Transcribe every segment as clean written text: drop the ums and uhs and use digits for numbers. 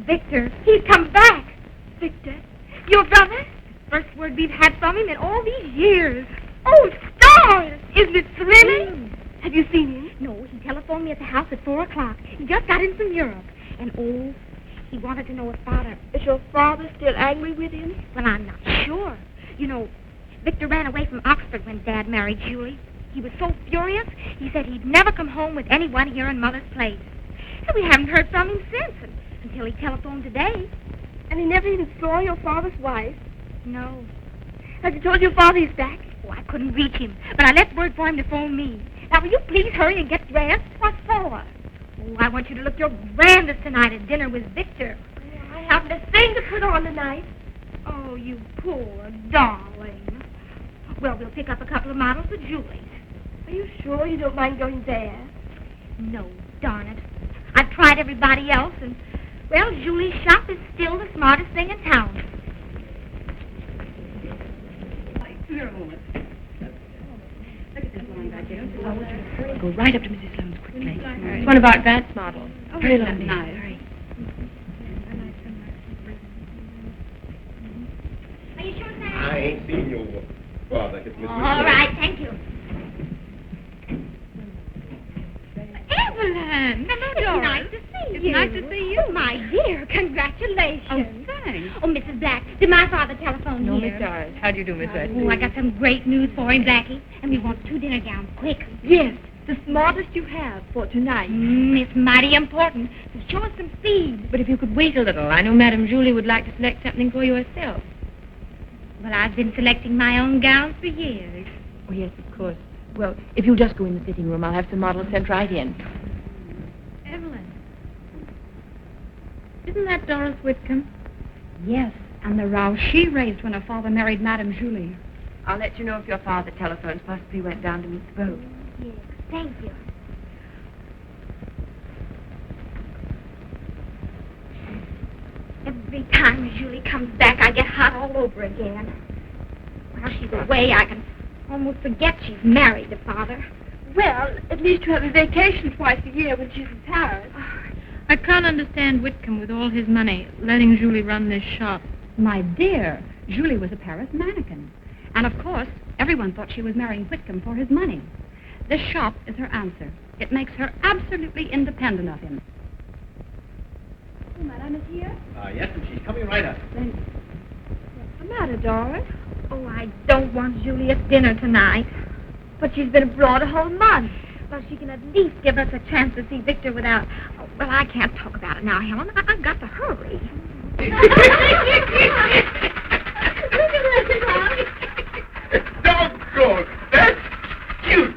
Victor, he's come back. Victor, your brother? First word we've had from him in all these years. Oh, stars! Isn't it thrilling? Have you seen him? No, he telephoned me at the house at 4 o'clock. He just got in from Europe. And, he wanted to know his father. Is your father still angry with him? Well, I'm not sure. You know, Victor ran away from Oxford when Dad married Julie. He was so furious, he said he'd never come home with anyone here in Mother's place. And we haven't heard from him since, until he telephoned today. And he never even saw your father's wife? No. Have you told your father he's back? Oh, I couldn't reach him, but I left word for him to phone me. Now, will you please hurry and get dressed? What for? Oh, I want you to look your grandest tonight at dinner with Victor. Oh, I haven't a thing to put on tonight. Oh, you poor darling. Well, we'll pick up a couple of models for Julie. Are you sure you don't mind going there? No, darn it. I've tried everybody else, and, well, Julie's shop is still the smartest thing in town. Here a moment. Look at this line back here. I want you to hurry. Go right up to Mrs. Sloane's quickly. It's one of our advance models. Oh, very lovely. Hurry. Are you sure, Sam? I ain't seen your father. All right, thank you. Evelyn! Hello, Doris. Nice to see you. It's nice to see you. My dear, congratulations. Oh, thanks. Oh, Mrs. Black, did my father telephone No, here? Miss Doris. How do you do, Miss West? Oh, I got some great news for him, Blackie. And we want 2 dinner gowns, quick. Yes, the smartest you have for tonight. It's mighty important. So show us some speed. But if you could wait a little, I know Madame Julie would like to select something for you herself. Well, I've been selecting my own gowns for years. Oh, yes, of course. Well, if you'll just go in the sitting room, I'll have some models sent right in. Evelyn. Isn't that Doris Whitcomb? Yes, and the row she raised when her father married Madame Julie. I'll let you know if your father telephones. Possibly went down to meet the boat. Yes, thank you. Every time Julie comes back, I get hot all over again. While she's away, I can almost forget she's married to Father. Well, at least you have a vacation twice a year when she's in Paris. I can't understand Whitcomb with all his money, letting Julie run this shop. My dear, Julie was a Paris mannequin. And of course, everyone thought she was marrying Whitcomb for his money. This shop is her answer. It makes her absolutely independent of him. Oh, Madame is here? Yes, and she's coming right up. Then, what's the matter, Doris? Oh, I don't want Julie at dinner tonight. But she's been abroad a whole month. Well, she can at least give us a chance to see Victor without... Oh, well, I can't talk about it now, Helen. I've got to hurry. Doggone! That's cute!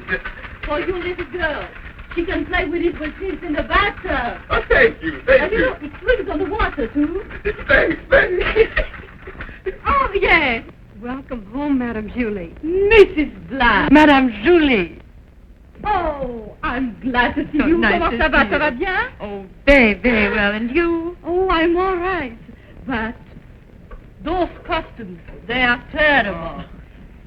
For you little girl. She can play with it when she's in the bathtub. Oh, thank you, thank you. It swims on the water, too. Thanks. Oh, yes. Welcome home, Madame Julie. Mrs. Black. Madame Julie. Oh, I'm glad to see So you. nice Comment to ça va? see Ça you. va bien? Oh, very, very well. And you? Oh, I'm all right. But those costumes, they are terrible.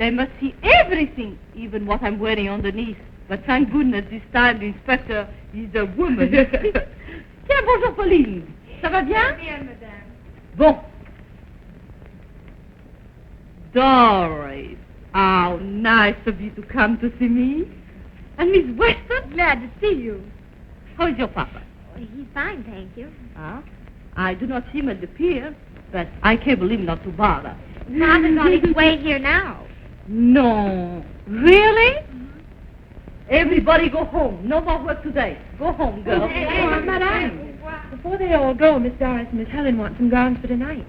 They must see everything, even what I'm wearing underneath. But thank goodness this time the inspector is a woman. Tiens, bonjour, Pauline. Ça va bien? Bien, madame. Bon. Doris, how nice of you to come to see me. And Miss Weston, glad to see you. How is your papa? Oh, he's fine, thank you. Ah, I do not see him at the pier, but I cable him not to bother. Father's on his way here now. No. Really? Everybody go home. No more work today. Go home, girl. Madame. Before they all go, Miss Doris and Miss Helen want some gowns for tonight.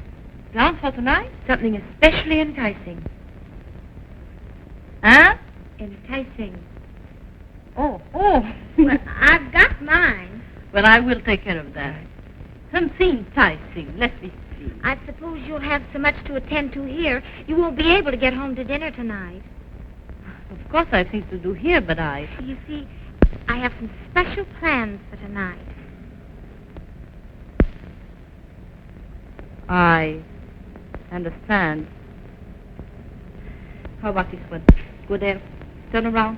Gowns for tonight? Something especially enticing. Huh? Enticing. Oh. Well, I've got mine. Well, I will take care of that. Something enticing. Let me see. I suppose you'll have so much to attend to here, you won't be able to get home to dinner tonight. Of course, I have things to do here, but I... You see, I have some special plans for tonight. I understand. How about this one? Go there. Turn around.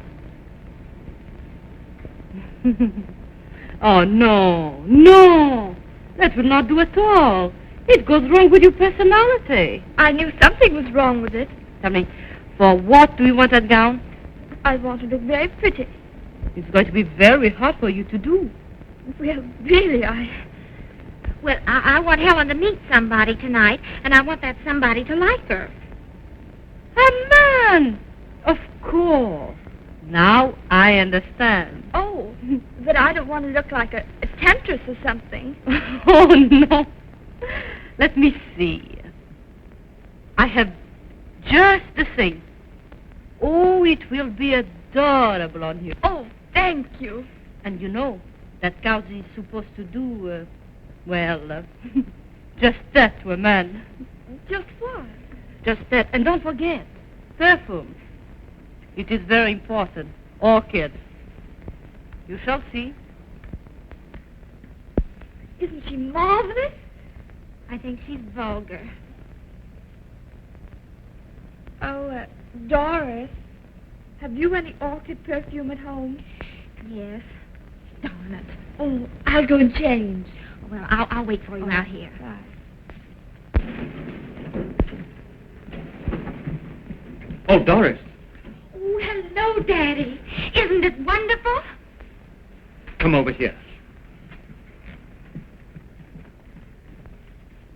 Oh, no. That will not do at all. It goes wrong with your personality. I knew something was wrong with it. Tell me, for what do you want that gown? I want to look very pretty. It's going to be very hard for you to do. Well, really, Well, I want Helen to meet somebody tonight, and I want that somebody to like her. A man! Of course. Now I understand. Oh, but I don't want to look like a temptress or something. Oh, no. Let me see. I have just the thing. Oh, it will be adorable on you. Oh, thank you. And you know, that gown is supposed to do, just that to a man. Just what? Just that. And don't forget, perfume. It is very important. Orchid. You shall see. Isn't she marvelous? I think she's vulgar. Oh, Doris, have you any orchid perfume at home? Yes. Darn it. Oh, I'll go and change. Well, I'll wait for you out here. Right. Oh, Doris. Oh, hello, Daddy. Isn't it wonderful? Come over here.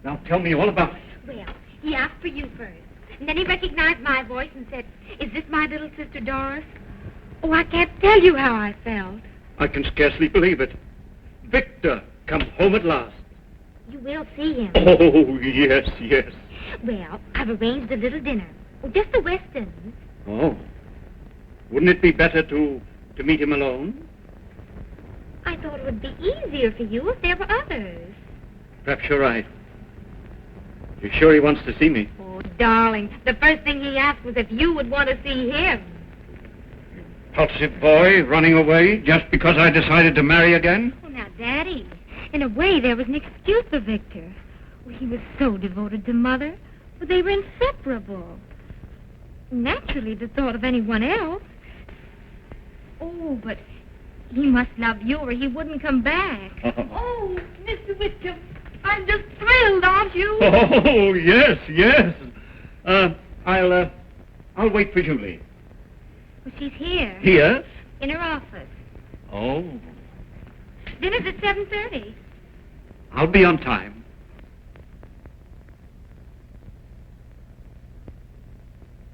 Now tell me all about it. Well, he asked for you first. And then he recognized my voice and said, "Is this my little sister Doris?" Oh, I can't tell you how I felt. I can scarcely believe it. Victor, come home at last. You will see him. Oh, yes, yes. Well, I've arranged a little dinner. Oh, just the Westons. Oh. Wouldn't it be better to meet him alone? I thought it would be easier for you if there were others. Perhaps you're right. You sure he wants to see me? Oh, darling, the first thing he asked was if you would want to see him. Impulsive boy running away just because I decided to marry again? Oh, now, Daddy, in a way, there was an excuse for Victor. Well, he was so devoted to Mother. But they were inseparable. Naturally, the thought of anyone else. Oh, but he must love you or he wouldn't come back. Oh, Mr. Whitcomb, I'm just thrilled, aren't you? Oh, yes, yes. I'll wait for Julie. Well, she's here. Here? In her office. Oh. Dinner's at 7:30. I'll be on time.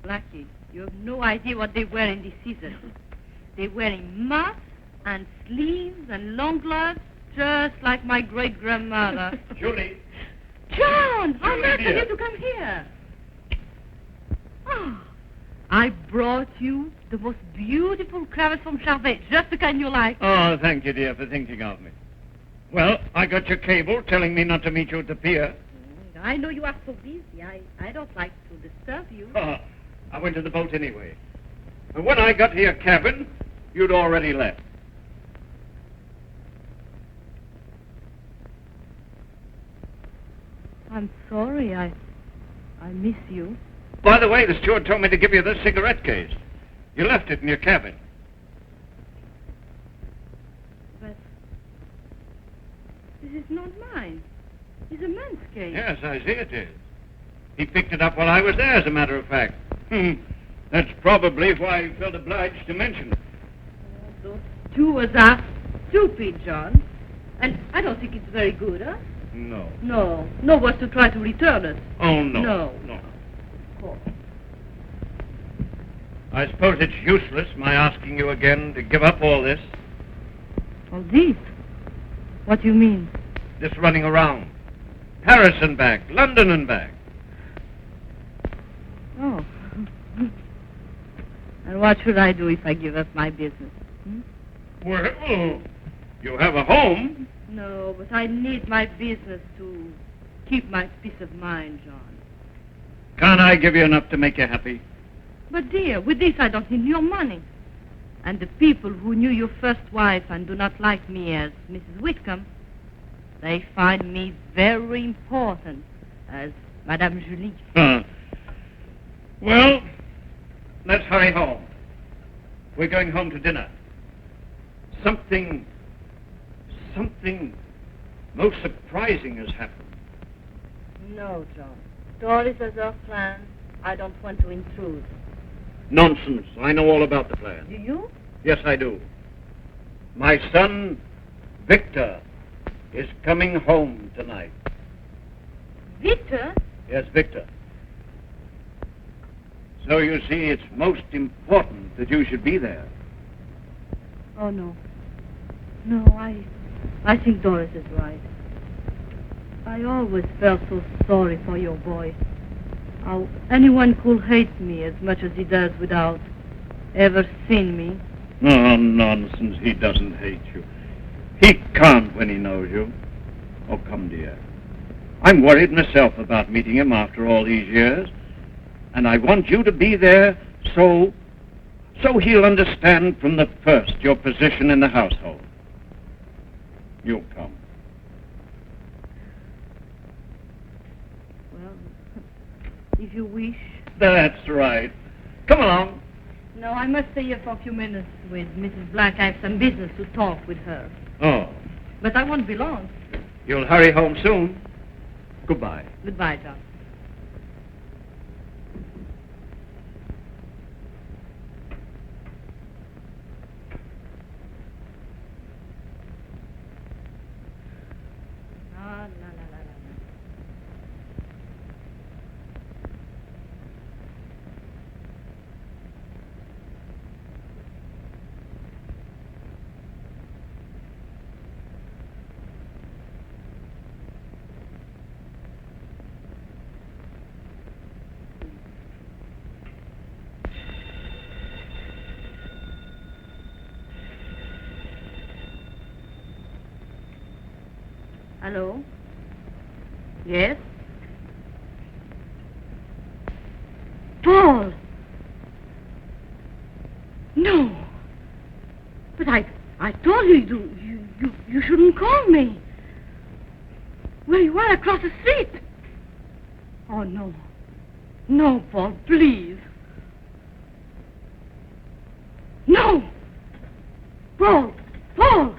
Blackie, you have no idea what they wear in this season. They're wearing muffs and sleeves and long gloves, just like my great-grandmother. Julie. John, how Julie, nice of dear. you to come here. Oh, I brought you the most beautiful cravats from Charvet, just the kind you like. Oh, thank you, dear, for thinking of me. Well, I got your cable telling me not to meet you at the pier. I know you are so busy. I don't like to disturb you. Oh, I went to the boat anyway. And when I got to your cabin, you'd already left. I'm sorry. I miss you. By the way, the steward told me to give you this cigarette case. You left it in your cabin. But this is not mine. It's a man's case. Yes, I see it is. He picked it up while I was there, as a matter of fact. That's probably why he felt obliged to mention it. Those stewards are stupid, John. And I don't think it's very good, huh? No. No was to try to return it. Oh, no. No. Of course. I suppose it's useless, my asking you again to give up all this. All this? What do you mean? This running around. Paris and back, London and back. Oh. And what should I do if I give up my business? Well, you have a home. No, but I need my business to keep my peace of mind, John. Can't I give you enough to make you happy? But dear, with this I don't need your money. And the people who knew your first wife and do not like me as Mrs. Whitcomb, they find me very important as Madame Julie. Well, let's hurry home. We're going home to dinner. Something most surprising has happened. No, John. Doris has her plan. I don't want to intrude. Nonsense. I know all about the plan. Do you? Yes, I do. My son, Victor, is coming home tonight. Victor? Yes, Victor. So you see, it's most important that you should be there. Oh, no. No, I think Doris is right. I always felt so sorry for your boy. How anyone could hate me as much as he does without ever seeing me. Oh, nonsense. He doesn't hate you. He can't when he knows you. Oh, come, dear. I'm worried myself about meeting him after all these years. And I want you to be there so he'll understand from the first your position in the household. You'll come. Well, if you wish. That's right. Come along. No, I must stay here for a few minutes with Mrs. Black. I have some business to talk with her. Oh, But I won't be long. you'll hurry home soon. Goodbye. Goodbye, John. Ah, la, la, la, la. Hello? Yes? Paul! No! But I told you shouldn't call me. Where you are across the street. Oh, no. No, Paul, please. No! Paul! Paul!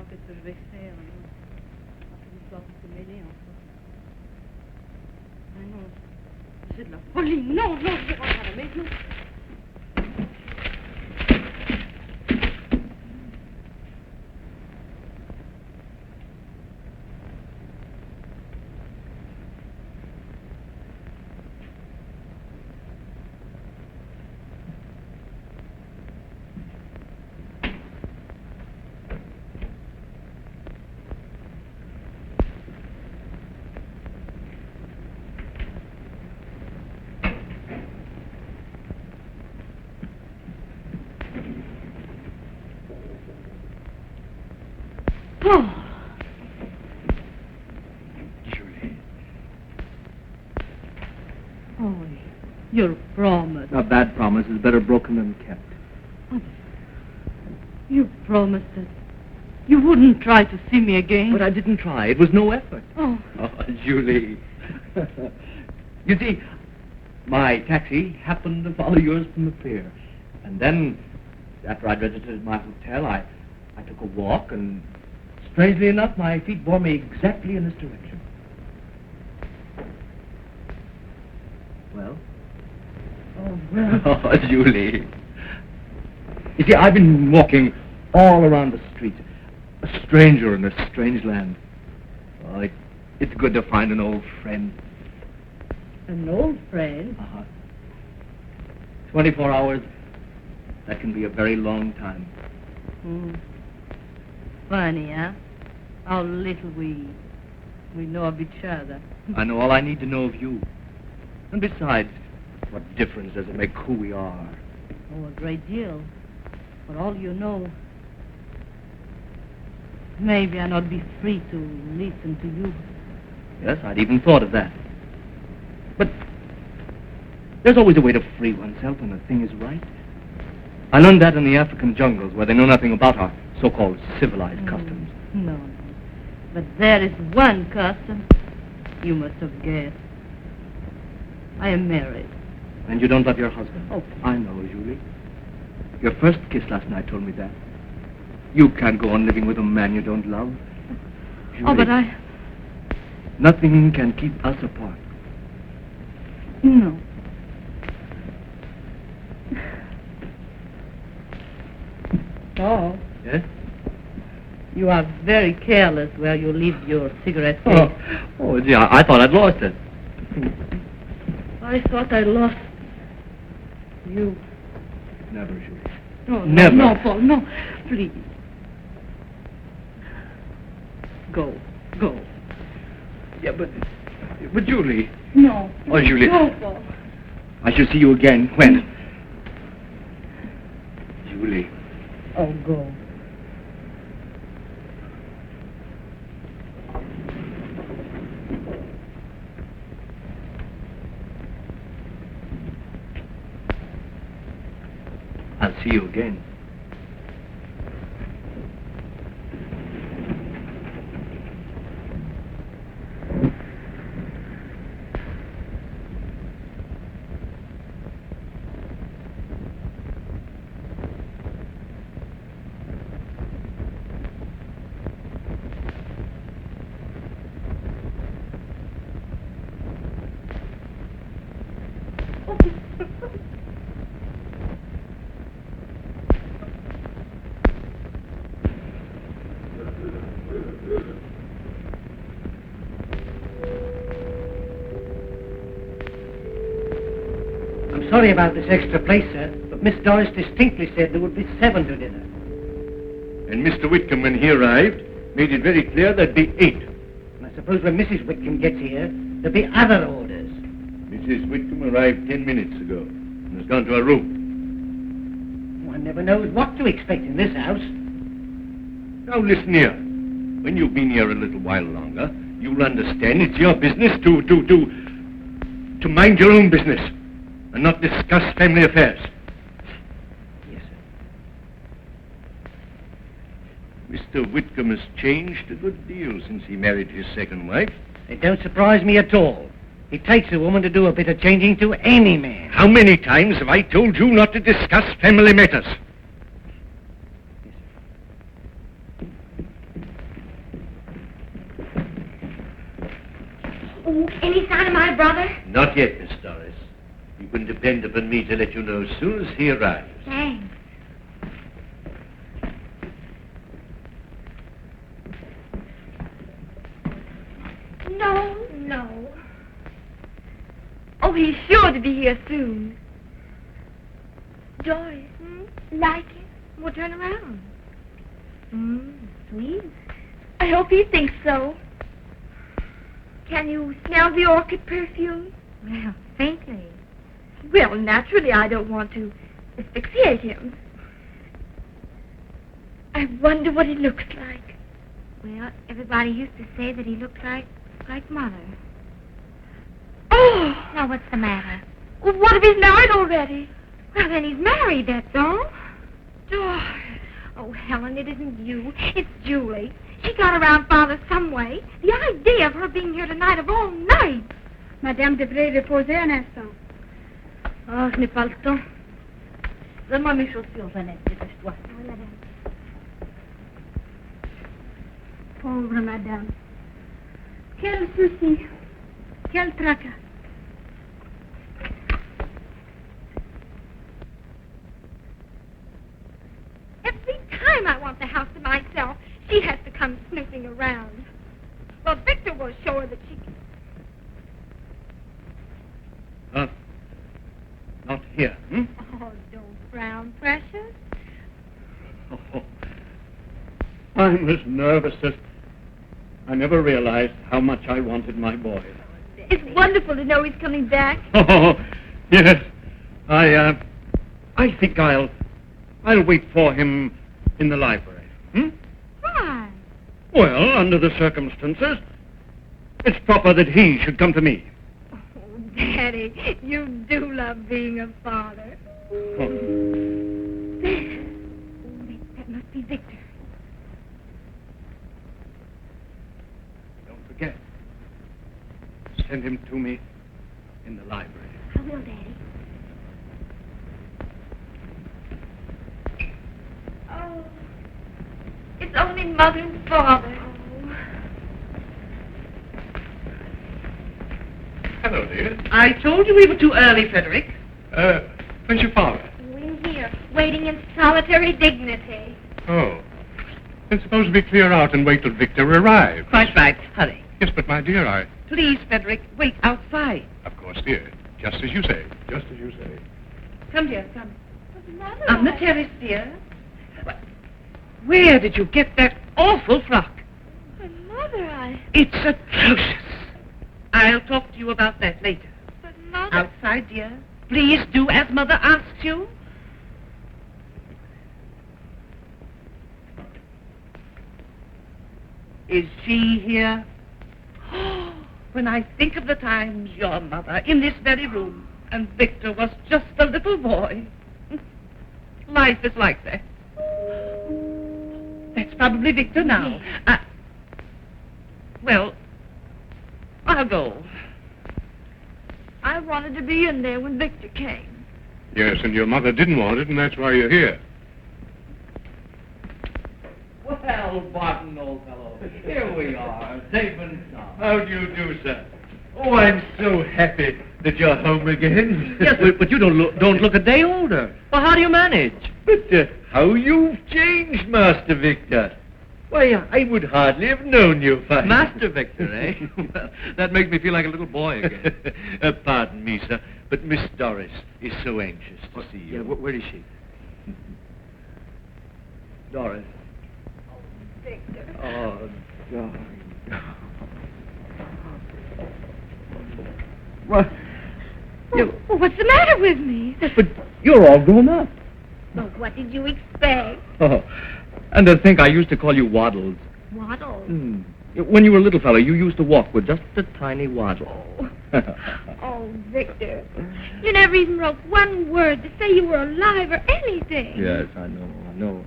Qu'est-ce que je vais faire alors? Il va se mêler encore. Mais non, c'est de la folie. Non, non, je vais rentrer à la maison. Paul! Julie. Oh, your promise. A bad promise is better broken than kept. You promised that you wouldn't try to see me again. But I didn't try. It was no effort. Oh, Oh, Julie. You see, my taxi happened to follow yours from the pier. And then, after I'd registered at my hotel, I took a walk, and strangely enough, my feet bore me exactly in this direction. Well? oh, well. Oh, Julie. You see, I've been walking all around the street, a stranger in a strange land. Oh, it's good to find an old friend. An old friend? Uh-huh. 24 hours, that can be a very long time. Funny, huh? How little we know of each other. I know all I need to know of you. And besides, what difference does it make who we are? Oh, a great deal. For all you know, maybe I'll not be free to listen to you. Yes, I'd even thought of that. But there's always a way to free oneself when a thing is right. I learned that in the African jungles, where they know nothing about our so-called civilized customs. No. But there is one custom You must have guessed. I am married. And you don't love your husband? Oh. I know, Julie. Your first kiss last night told me that. You can't go on living with a man you don't love. Julie, Oh, but I... nothing can keep us apart. No. Oh, Yes? you are very careless where you leave your cigarette case. Gee, I thought I'd lost it. I thought I lost you. Never, Julie. No, Never. No, Paul, no. Please. Go. Go. Yeah, but Julie. No. Oh, Julie. No, Paul. I shall see you again. When? Julie. Oh, go. I'll see you again. I'm sorry about this extra place, sir, but Miss Doris distinctly said there would be 7 to dinner. And Mr. Whitcomb, when he arrived, made it very clear there'd be 8. And I suppose when Mrs. Whitcomb gets here, there'll be other orders. Mrs. Whitcomb arrived 10 minutes ago and has gone to her room. One never knows what to expect in this house. Now listen here. When you've been here a little while longer, you'll understand it's your business to mind your own business and not discuss family affairs. Yes, sir. Mr. Whitcomb has changed a good deal since he married his second wife. It don't surprise me at all. It takes a woman to do a bit of changing to any man. How many times have I told you not to discuss family matters? Oh, any sign of my brother? Not yet, Miss Doris. You can depend upon me to let you know as soon as he arrives. Thanks. No. Oh, he's sure to be here soon. Doris, like it? We'll turn around. Sweet. I hope he thinks so. Can you smell the orchid perfume? Well, faintly. Well, naturally, I don't want to asphyxiate him. I wonder what he looks like. Well, everybody used to say that he looked like Mother. Oh! Now, what's the matter? Well, what if he's married already? Well, then he's married, that's all. Doris. Oh, Helen, it isn't you. It's Julie. She got around Father some way. The idea of her being here tonight of all nights. Madame devrait reposer un instant. Ah, je n'ai pas le temps. Donne-moi mes chaussures, Jeannette, dépêche-toi. Oui, madame. Pauvre madame. Quel souci. Quel tracas. Every time I want the house to myself, she has to come snooping around. Well, Victor will show her that she can... Not here, Oh, don't frown, precious. Oh, I'm as nervous as... I never realized how much I wanted my boy. It's wonderful to know he's coming back. Oh, yes. I think I'll wait for him in the library. Why? Well, under the circumstances, it's proper that he should come to me. Oh, Daddy, you do love being a father. Oh. That must be Victor. Don't forget, send him to me in the library. I will, Daddy. Oh, it's only Mother and Father. Hello, dear. I told you we were too early, Frederick. Where's your father? We're here, waiting in solitary dignity. Oh. Then suppose we clear out and wait till Victor arrives. Quite right. Hurry. Yes, but my dear, Please, Frederick, wait outside. Of course, dear. Just as you say. Just as you say. Come, dear, come. But Mother, On the terrace, dear. Where did you get that awful frock? But Mother, It's atrocious. I'll talk to you about that later. But Mother... Outside, dear. Please do as Mother asks you. Is she here? When I think of the times your mother in this very room and Victor was just a little boy. Life is like that. That's probably Victor now. Well, I'll go. I wanted to be in there when Victor came. Yes, and your mother didn't want it, and that's why you're here. Well, Barton, old fellow, here we are, safe and sound. How do you do, sir? Oh, I'm so happy that you're home again. Yes, but you don't look a day older. Well, how do you manage? But how you've changed, Master Victor. Why, I would hardly have known you, Father. Master Victor, eh? Well, that makes me feel like a little boy again. Pardon me, sir, but Miss Doris is so anxious to see you. Yeah, where is she? Doris. Victor. Oh, darling. What? Well, what's the matter with me? But you're all grown up. Well, what did you expect? Oh, and to think I used to call you Waddles. Waddle. When you were a little fellow, you used to walk with just a tiny waddle. Oh, Victor. You never even wrote one word to say you were alive or anything. Yes, I know.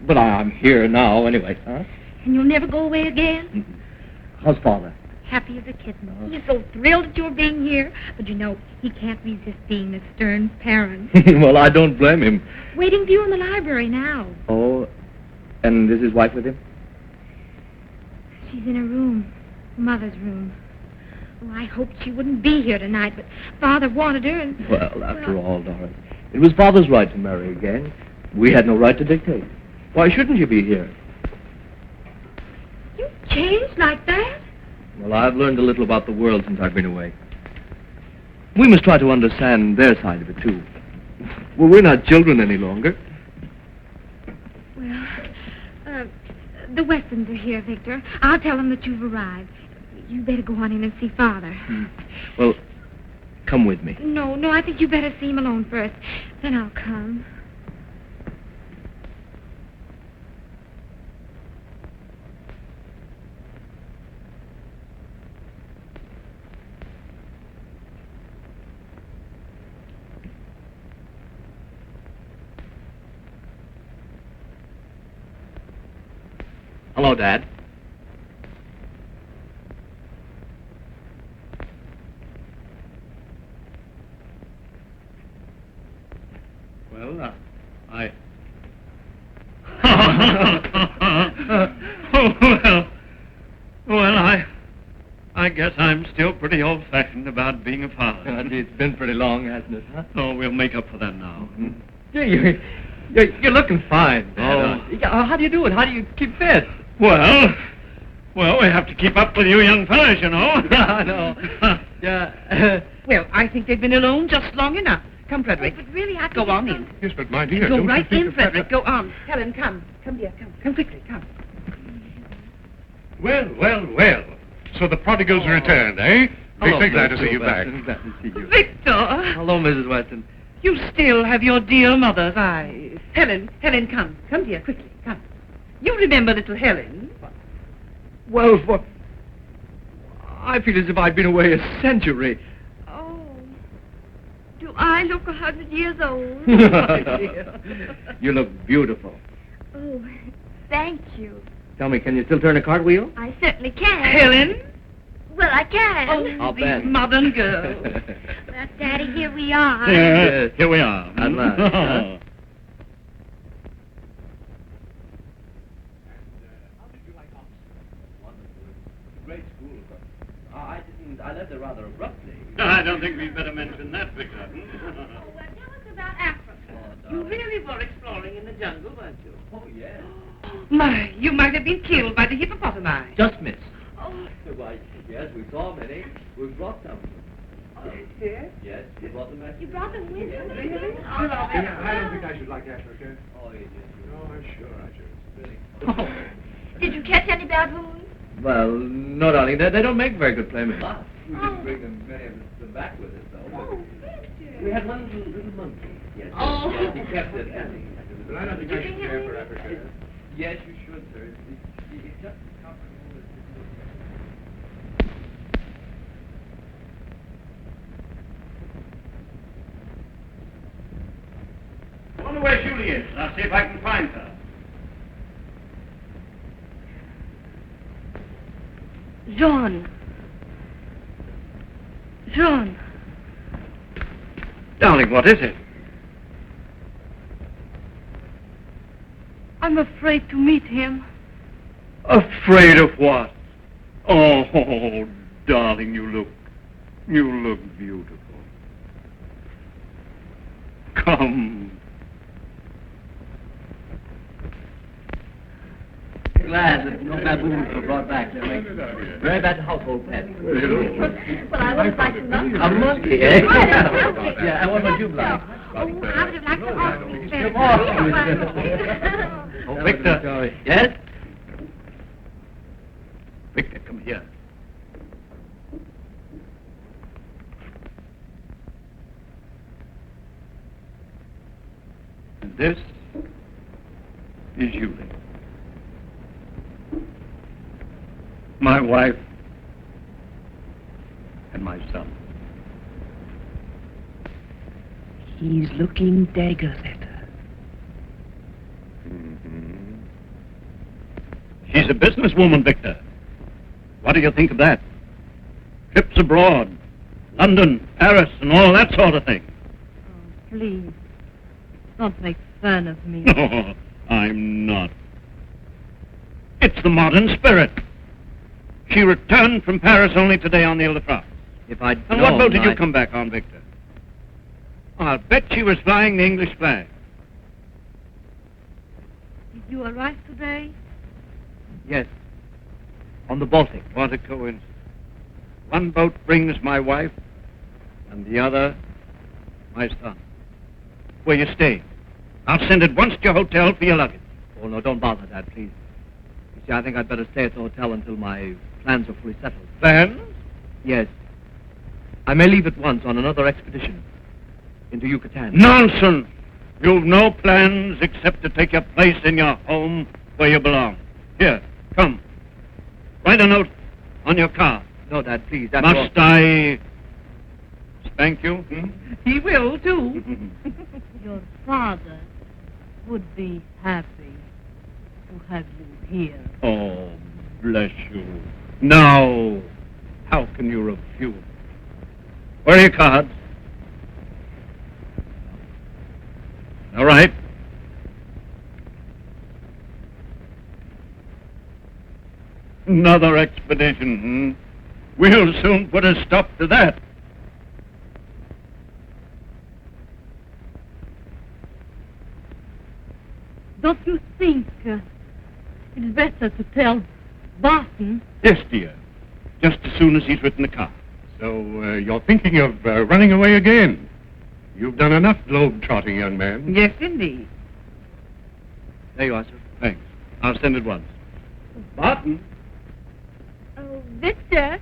But I'm here now anyway, huh? And you'll never go away again? How's Father? Happy as a kitten. He's so thrilled at your being here. But you know, he can't resist being a stern parent. Well, I don't blame him. Waiting for you in the library now. Oh, and is his wife with him? She's in her room. Mother's room. Oh, I hoped she wouldn't be here tonight, but Father wanted her and... Well, after all, Doris, it was Father's right to marry again. We had no right to dictate. Why shouldn't you be here? You changed like that? Well, I've learned a little about the world since I've been away. We must try to understand their side of it, too. Well, we're not children any longer. Well, the Westons are here, Victor. I'll tell them that you've arrived. You better go on in and see Father. Well, come with me. No, I think you better see him alone first. Then I'll come. Hello, Dad. Well, I guess I'm still pretty old-fashioned about being a father. It's been pretty long, hasn't it, huh? Oh, we'll make up for that now. Yeah, you're looking fine, Dad. How do you do it? How do you keep fit? Well, we have to keep up with you young fellas, you know. I know. Yeah. Well, I think they've been alone just long enough. Come, Frederick. But really, I think Go on in. Yes, but my dear, Go don't right you think in, of Frederick. Go on. Helen, come. Come, dear. Come quickly. Come. Well. So the prodigals returned, eh? Victor, glad to see you back. Glad to see you. Victor, Hello, Mrs. Weston. you still have your dear mother's eyes. Helen, come. Come, dear, quickly. Come. You remember little Helen? Well, I feel as if I'd been away a century. Oh. Do I look 100 years old? You look beautiful. Oh, thank you. Tell me, can you still turn a cartwheel? I certainly can. Helen? Well, I can. I'll bet. Modern girls. Well, Daddy, here we are. Yes, here we are. At last, huh? How did you like Oxford? Wonderful. Great school, but I left it rather abruptly. I don't think we'd better mention that, Victor. Well, tell us about Africa. You really were exploring in the jungle, weren't you? Oh, yes. My, you might have been killed by the hippopotami. Just missed. Oh, Why, yes, we saw many. We brought some. Yes? Yes, we brought them back. you brought them with you? Really? Oh, I don't think I should like Africa. Oh, yes. No, I'm sure I should. Really. Did you catch any baboons? Well, no, darling. They don't make very good playmates. We didn't bring many of them back with us, though. Oh, Victor. We had one little monkey. Yes. Oh. Yes, he kept it. But I don't think I should care for Africa. Yes, you should, sir. It's just as comfortable as I wonder where Julie is. I'll see if I can find her. John. John. Darling, what is it? I'm afraid to meet him. Afraid of what? Oh, darling, you look beautiful. Come. glad that no baboons were brought back. They're very bad household pets. Well, I would have liked a monkey. A monkey, eh? Right, a monkey. Yeah, and what would you like? Oh, I would have liked an ostrich better. Oh, Victor. Yes? Victor, come here. And this is Julie. My wife and my son. He's looking daggers at her. Mm-hmm. She's a businesswoman, Victor. What do you think of that? Trips abroad, London, Paris, and all that sort of thing. Oh, please, don't make fun of me. No, I'm not. It's the modern spirit. She returned from Paris only today on the Ile-de-France. If I'd And known, what boat did you I'd- come back on, Victor? I'll bet she was flying the English flag. Did you arrive today? Yes. On the Baltic. What a coincidence. One boat brings my wife, and the other, my son. Where you staying? I'll send at once to your hotel for your luggage. Oh, no, don't bother, Dad, please. You see, I think I'd better stay at the hotel until my plans are fully settled. Plans? Yes. I may leave at once on another expedition into Yucatan. Nonsense! You've no plans except to take your place in your home where you belong. Here, come. Write a note on your car. No, Dad, please. That's Must I spank you? He will, too. Your father would be happy to have you here. Oh, bless you. Now, how can you refuse? Where are your cards? All right. Another expedition, We'll soon put a stop to that. Don't you think it's better to tell Barton? Yes, dear. Just as soon as he's written the card. So, you're thinking of running away again? You've done enough globe-trotting, young man. Yes, indeed. There you are, sir. Thanks. I'll send it once. Barton? Oh, Victor,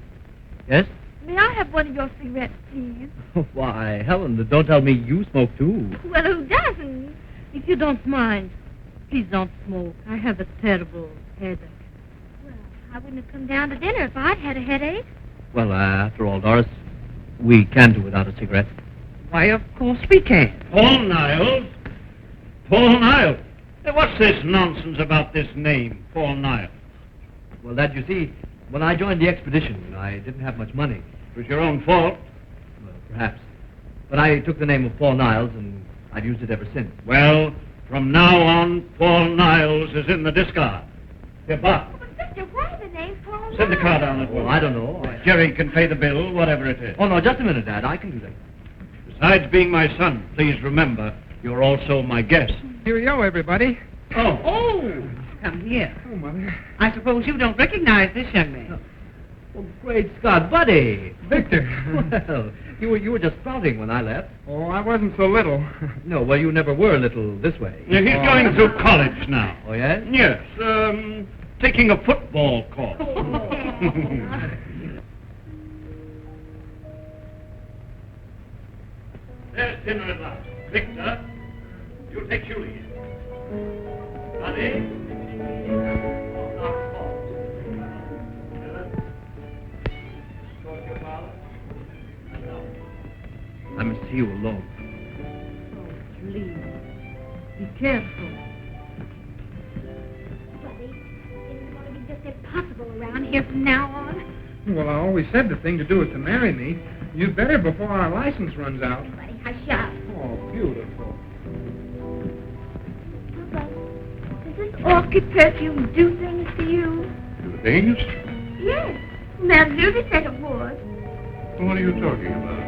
Yes? may I have one of your cigarettes, please? Why, Helen, don't tell me you smoke, too. Well, who doesn't? If you don't mind, please don't smoke. I have a terrible headache. Well, I wouldn't have come down to dinner if I'd had a headache. Well, after all, Doris, we can do without a cigarette. Why, of course we can. Paul Niles? Paul Niles? Hey, what's this nonsense about this name, Paul Niles? Well, Dad, you see, When I joined the expedition, I didn't have much money. It was your own fault. Well, perhaps. But I took the name of Paul Niles, and I've used it ever since. Well, from now on, Paul Niles is in the discard. Here, Bob, But, Victor, why the name Paul send the car Niles? down at Well, once. I don't know. Jerry can pay the bill, whatever it is. Oh, no, just a minute, Dad. I can do that. Besides being my son, please remember, you're also my guest. Cheerio, everybody. Oh, Oh, come here. Oh, Mother. I suppose you don't recognize this young man. Oh, great Scott, Buddy! Victor. Well, you were just sprouting when I left. Oh, I wasn't so little. No, well, you never were little this way. yeah, he's going through college now. Oh, yes? Yes, taking a football course. There's dinner at last. Victor, you take Julie. Honey? I must see you alone. Please, be careful. Buddy, it's going to be just impossible around here from now on. Well, I always said the thing to do is to marry me. You'd better before our license runs out. Buddy, hush up. Oh, beautiful. Papa, does this orchid perfume do things to you? Do things? Yes. Now, Judy said it would. What are you talking about?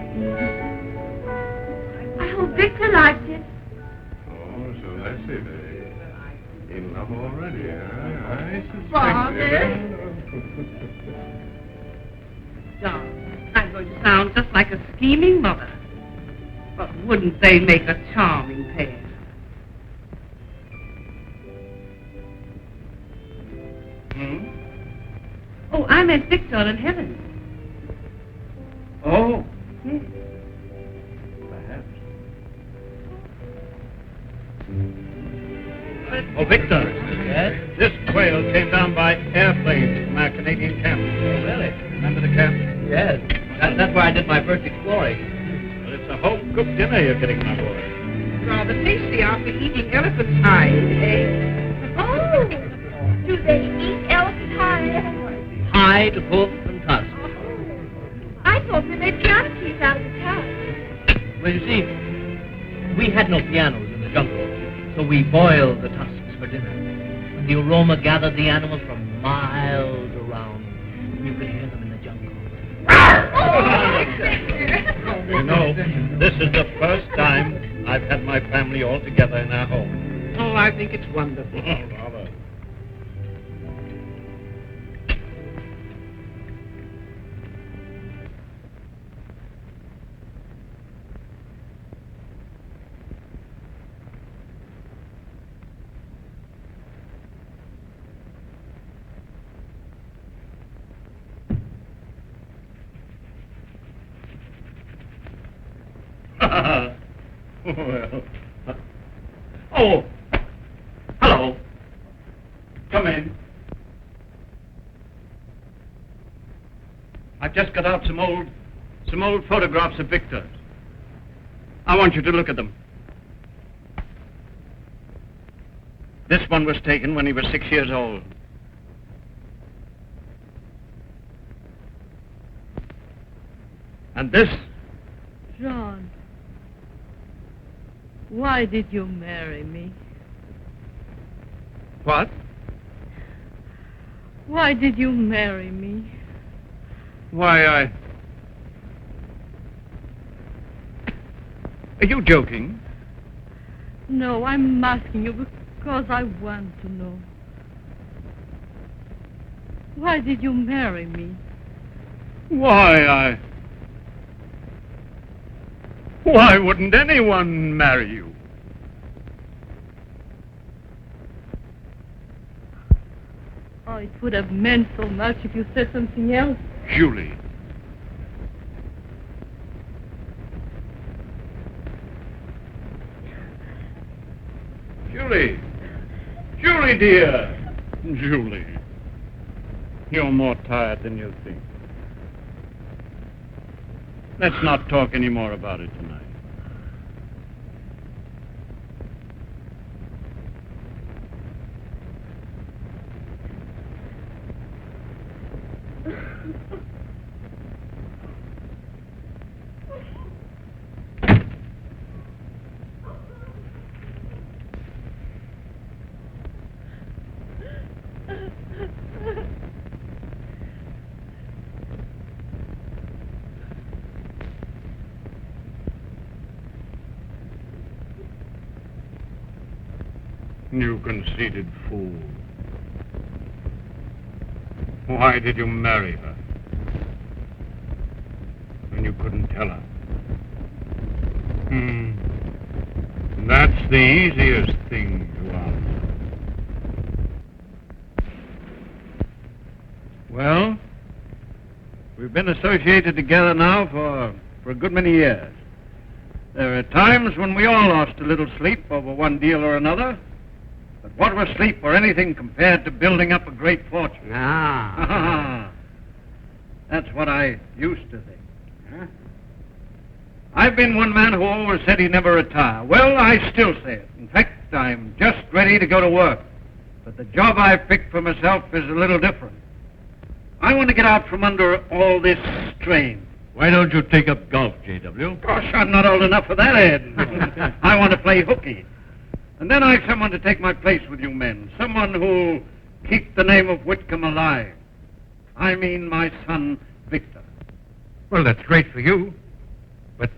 I hope Victor liked it. Oh, so that's it. In love already, huh? I suspected. Father. John, I'm going to sound just like a scheming mother. But wouldn't they make a charming pair? Hmm? Oh, I meant Victor and Helen. Oh, Yes. perhaps. Oh, Victor. Yes? This quail came down by airplane from our Canadian camp. Really? Remember the camp? Yes. That's where I did my first exploring. Well, it's a home-cooked dinner you're getting, my boy. Rather tasty after eating elephant's hide, eh? Oh, do they eat elephant hide? Hide, hoof, and tusk. I thought they made piano keys out of the tusk. Well, you see, we had no pianos in the jungle, so we boiled the tusks for dinner. And the aroma gathered the animals from miles around. You could hear them in the jungle. You know, this is the first time I've had my family all together in our home. Oh, I think it's wonderful. Rather. Well. Oh, hello. Come in. I've just got out some old photographs of Victor. I want you to look at them. This one was taken when he was 6 years old. And this, John, why did you marry me? what? Why did you marry me? Why, Are you joking? No, I'm asking you because I want to know. Why did you marry me? Why wouldn't anyone marry you? Oh, it would have meant so much if you said something else. Julie. Julie, dear. Julie. You're more tired than you think. Let's not talk any more about it tonight. You conceited fool. Why did you marry her? When you couldn't tell her. That's the easiest thing to answer. Well, we've been associated together now for a good many years. There are times when we all lost a little sleep over one deal or another. But what was sleep or anything compared to building up a great fortune? That's what I used to think. Huh? I've been one man who always said he'd never retire. Well, I still say it. In fact, I'm just ready to go to work. But the job I've picked for myself is a little different. I want to get out from under all this strain. Why don't you take up golf, J.W.? Gosh, I'm not old enough for that, Ed. I want to play hooky. And then I've someone to take my place with you men. Someone who'll keep the name of Whitcomb alive. I mean my son, Victor. Well, that's great for you. But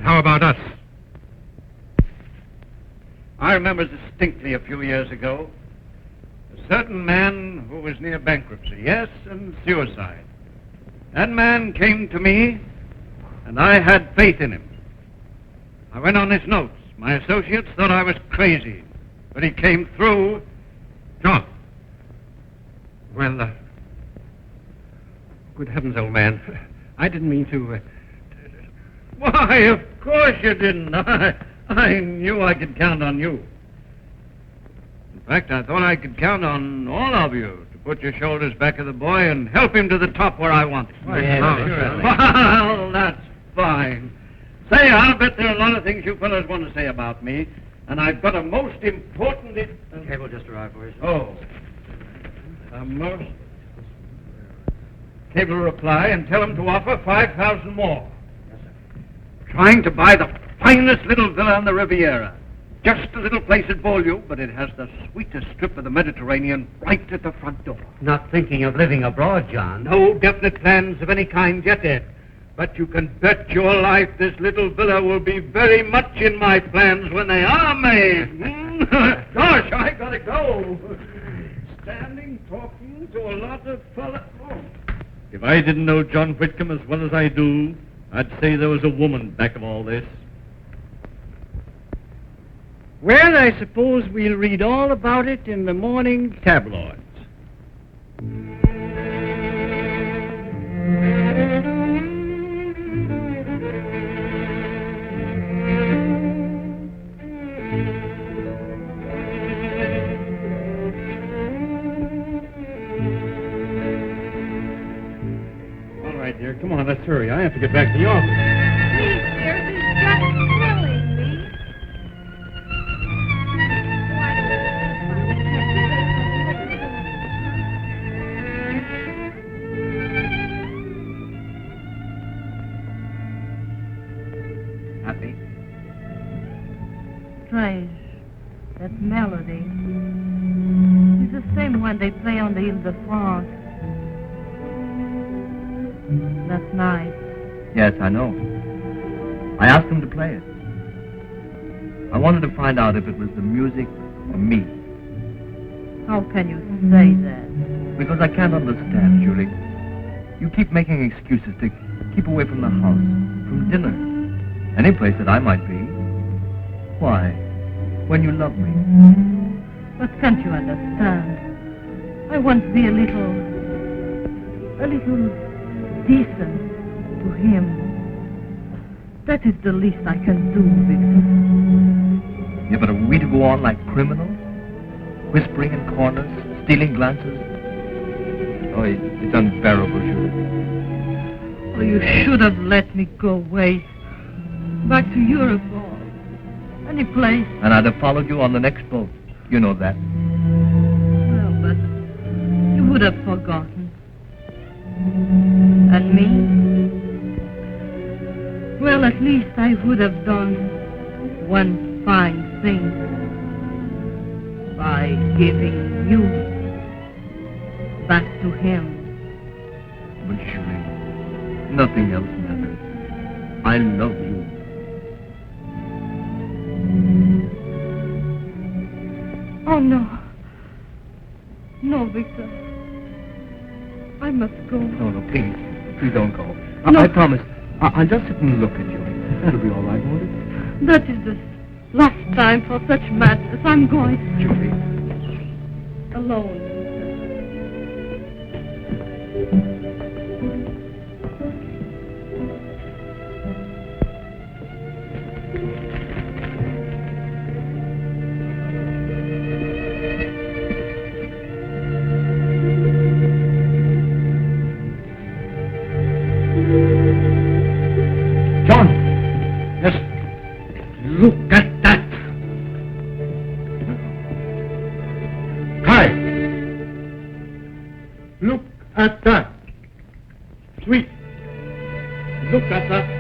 how about us? I remember distinctly a few years ago, a certain man who was near bankruptcy, yes, and suicide. That man came to me, and I had faith in him. I went on his notes. My associates thought I was crazy, but he came through. John. Well, good heavens, old man. I didn't mean to... Why, of course you didn't. I knew I could count on you. In fact, I thought I could count on all of you to put your shoulders back of the boy and help him to the top where I want him. Well, that's fine. Say, I'll bet there are a lot of things you fellas want to say about me, and I've got a most important... Cable just arrived for you. Oh. A most... Cable reply and tell him to offer 5,000 more. Yes, sir. Trying to buy the finest little villa on the Riviera. Just a little place at Beaulieu, but it has the sweetest strip of the Mediterranean right at the front door. Not thinking of living abroad, John. No definite plans of any kind yet, Ed. But you can bet your life this little villa will be very much in my plans when they are made. Gosh, I gotta go. Standing, talking to a lot of fellas. Oh. If I didn't know John Whitcomb as well as I do, I'd say there was a woman back of all this. Well, I suppose we'll read all about it in the morning tabloids. All right, dear, come on, let's hurry. I have to get back to the office. Please, dear, he's just killing me. Happy? Strange. That melody. It's the same one they play on the Ile-de-France. That's nice. Yes, I know. I asked him to play it. I wanted to find out if it was the music or me. How can you say that? Because I can't understand, Julie. You keep making excuses to keep away from the house, from dinner, any place that I might be. Why? When you love me. But can't you understand? I want to be a little decent to him. That is the least I can do, Victor. Yeah, but are we to go on like criminals? Whispering in corners, stealing glances? Oh, it's unbearable, Julie. Oh, you should have let me go away. Back to Europe or any place. And I'd have followed you on the next boat. You know that. Well, but you would have forgotten. And me? Well, at least I would have done one fine thing by giving you back to him. But Julie, nothing else matters. I love you. Oh, Oh, no. No, Victor. I must go. No, no, please. Please don't go. No. I promise. I'll just sit and look at you. That'll be all right, won't it? That is the last time for such madness. I'm going. Julie. Alone. John! Yes. Look at that! Hi! Look at that! Sweet! Look at that!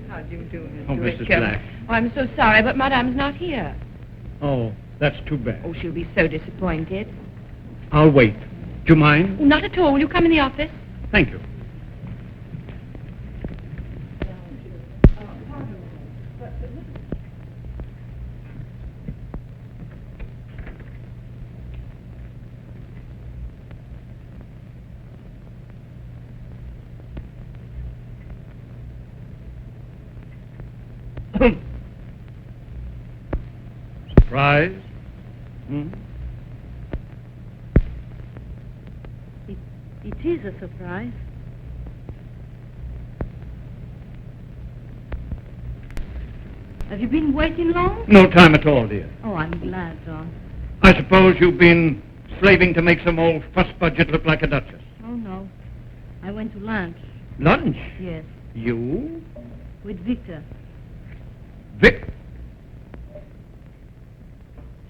How do you do, Oh, Mr. Mrs. Rick? Black. Oh, I'm so sorry, but Madame's not here. Oh, that's too bad. Oh, she'll be so disappointed. I'll wait. Do you mind? Oh, not at all. Will you come in the office? Thank you. Surprise? Hmm? It is a surprise. Have you been waiting long? No time at all, dear. Oh, I'm glad, John. I suppose you've been slaving to make some old fuss budget look like a duchess. Oh, no. I went to lunch. Lunch? Yes. You? With Victor. Vic?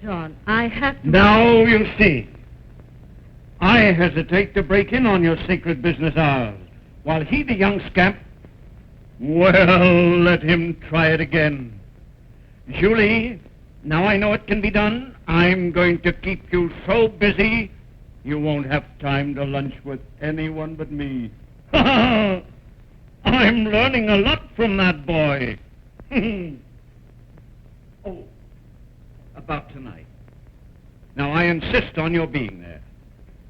John, I have to... Now you see. I hesitate to break in on your sacred business hours, while he, the young scamp, well, let him try it again. Julie, now I know it can be done. I'm going to keep you so busy, you won't have time to lunch with anyone but me. I'm learning a lot from that boy. Oh, about tonight. Now, I insist on your being there.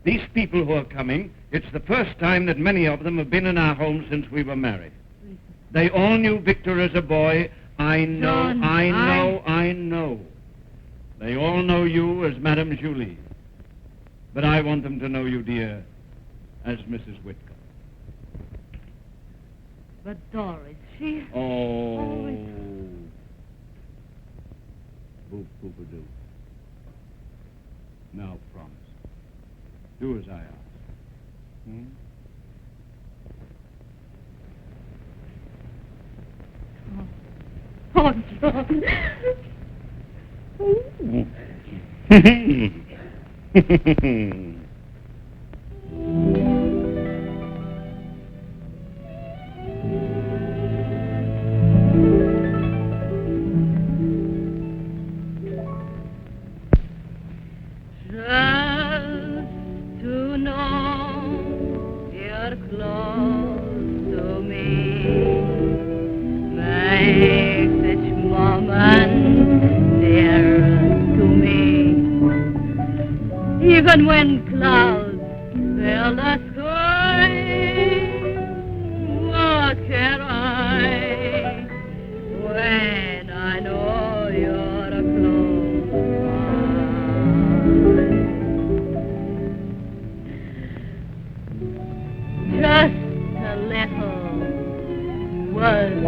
These people who are coming, it's the first time that many of them have been in our home since we were married. They all knew Victor as a boy. I know, John, I know. They all know you as Madame Julie. But I want them to know you, dear, as Mrs. Whitcomb. But Doris, she... Oh. Boop-boop-a-doo. Now promise. Do as I ask. Hmm? Oh, John. Just to know you're close to me makes each moment dear to me. Even when clouds fill the sky, what can I when I know you're close by? Just a little word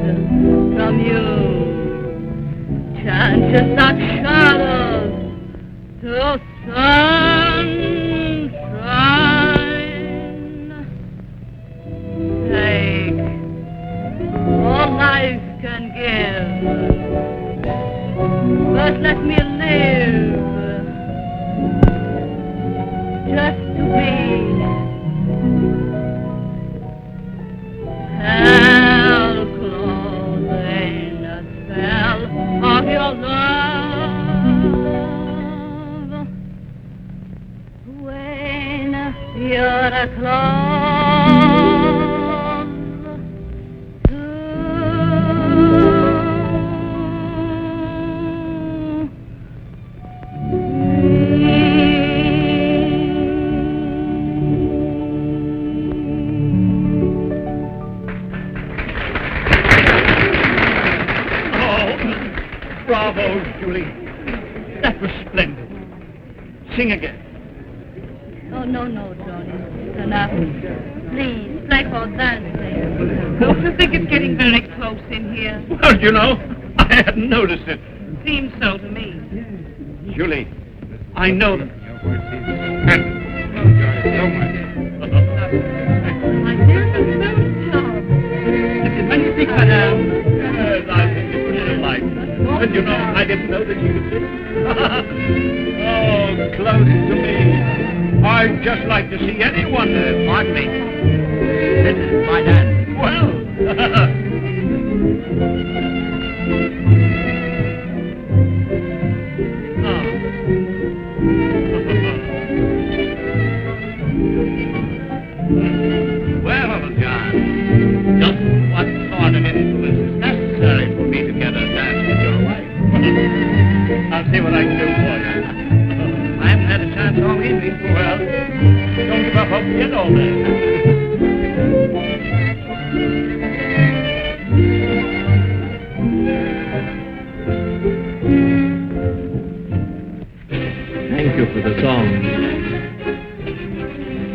from you changes that shadows to sunshine. Take When you're close Bravo, Julie. That was splendid. Sing again. Oh, no, Johnny. Enough. Please, play for dancing. Don't you think it's getting very close in here? Well, you know, I hadn't noticed it. Seems so to me. Julie, I know that. Your voice is splendid. Enjoy it so much. I hear the smell job. When you think yes, I think it was delightful. And you know, I didn't know that you could sing. Oh, close to me. I'd just like to see anyone there. Pardon me. This is my dance. Well. Well, John, just what sort of influence is necessary for me to get a dance with your wife? I'll see what I can do for you. I haven't had a chance all evening. Well, don't give up hope yet, old man. Thank you for the song.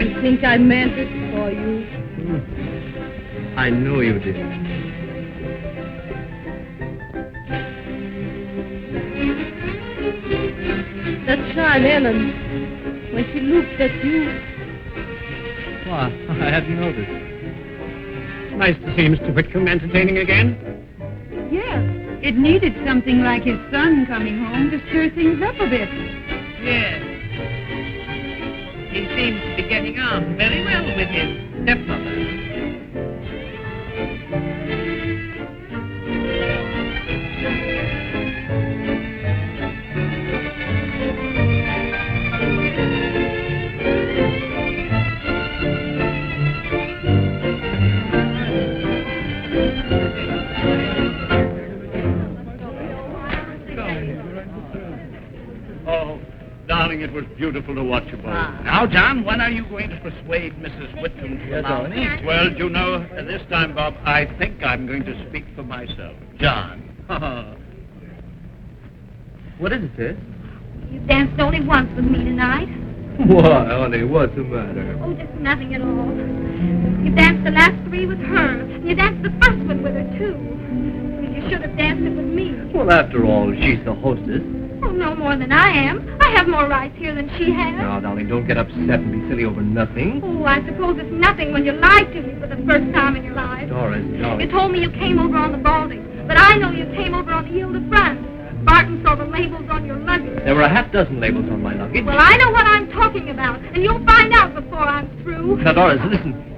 You think I meant it for you? I know you did. That child Ellen, when she looked at you, Why, I hadn't noticed. Nice to see Mr. Whitcomb entertaining again. Yes. It needed something like his son coming home to stir things up a bit. Yes. He seems to be getting on very well with his stepmother. Oh, darling, it was beautiful to watch you both. Now, John, when are you going to persuade Mrs. Whitcomb to allow me to? Well, you know, this time, Bob, I think I'm going to speak for myself. John. What is it, sis? You danced only once with me tonight. Why, honey, what's the matter? Oh, just nothing at all. You danced the last three with her. And you danced the first one with her, too. You should have danced it with me. Well, after all, she's the hostess. Oh, no more than I am. I have more rights here than she has. Now, darling, don't get upset and be silly over nothing. Oh, I suppose it's nothing when you lied to me for the first time in your life. Doris, You darling. told me you came over on the Balding, but I know you came over on the Ile de France. Barton saw the labels on your luggage. There were a half dozen labels on my luggage. Well, I know what I'm talking about, and you'll find out before I'm through. Now, Doris, listen.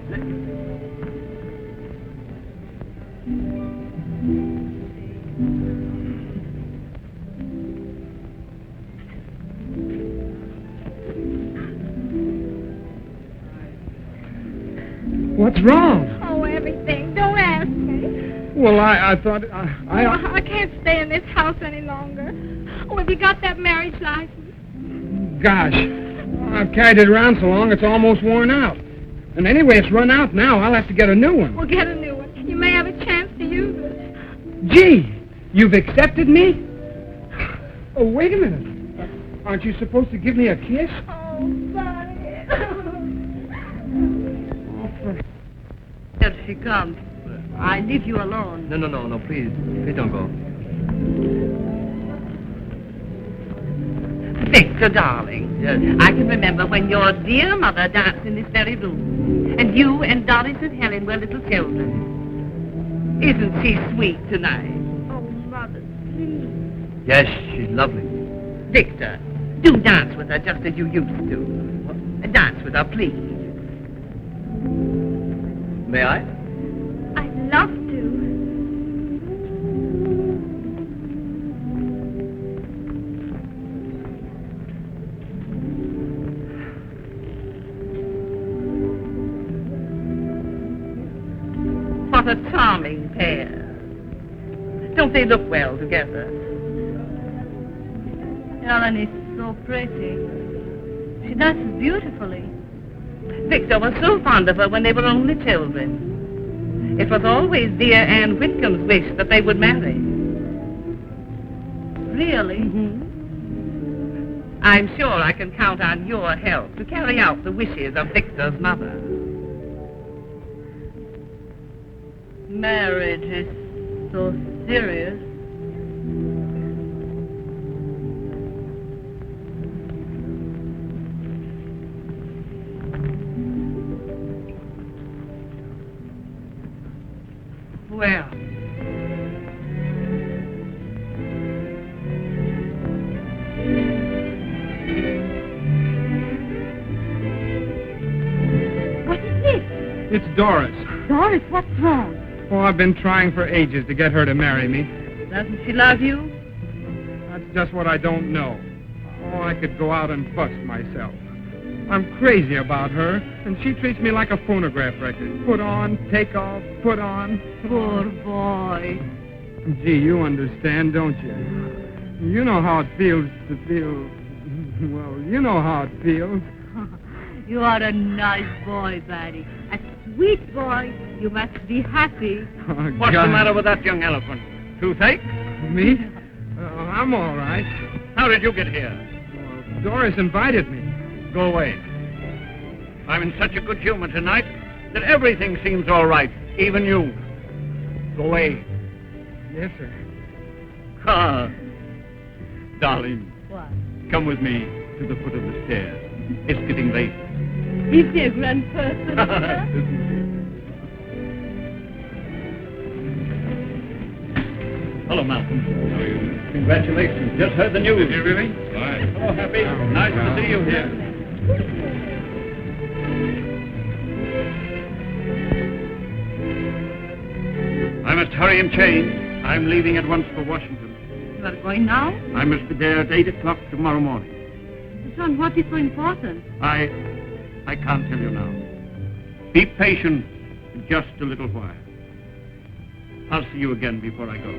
What's wrong? Oh, everything. Don't ask me. Well, I thought... I can't stay in this house any longer. Oh, have you got that marriage license? Gosh, I've carried it around so long it's almost worn out. And anyway, it's run out now. I'll have to get a new one. Well, get a new one. You may have a chance to use it. Gee, you've accepted me? Oh, wait a minute. Aren't you supposed to give me a kiss? Oh, buddy. here she comes. I leave you alone. No, please. Please don't go. Victor, darling. Yes. I can remember when your dear mother danced in this very room, and you and Doris and Helen were little children. Isn't she sweet tonight? Oh, Mother, please. Yes, she's lovely. Victor, do dance with her just as you used to. Dance with her, please. May I? I'd love to. What a charming pair. Don't they look well together? Ellen is so pretty. She dances beautifully. Victor was so fond of her when they were only children. It was always dear Anne Whitcomb's wish that they would marry. Really? Mm-hmm. I'm sure I can count on your help to carry out the wishes of Victor's mother. Marriage is so serious. Well, What is this? It's Doris. Doris, what's wrong? Oh, I've been trying for ages to get her to marry me. doesn't she love you? That's just what I don't know. Oh, I could go out and bust myself. I'm crazy about her, and she treats me like a phonograph record. Put on, take off, put on. Poor boy. Gee, you understand, don't you? You know how it feels to feel... Well, you know how it feels. You are a nice boy, Barry. A sweet boy. You must be happy. Oh, What's God. the matter with that young elephant? Toothache? Me? I'm all right. How did you get here? Well, Doris invited me. Go away. I'm in such a good humor tonight that everything seems all right, even you. Go away. Yes, sir. Ah, darling, What? come with me to the foot of the stairs. It's getting late. Is he a grand person? Hello, Malcolm. How are you? Congratulations. Just heard the news. Did you really? Fine. Oh, happy. Nice to see you here. I must hurry and change. I'm leaving at once for Washington. You are going now? I must be there at 8 o'clock tomorrow morning. John, what is so important? I can't tell you now. Be patient just a little while. I'll see you again before I go.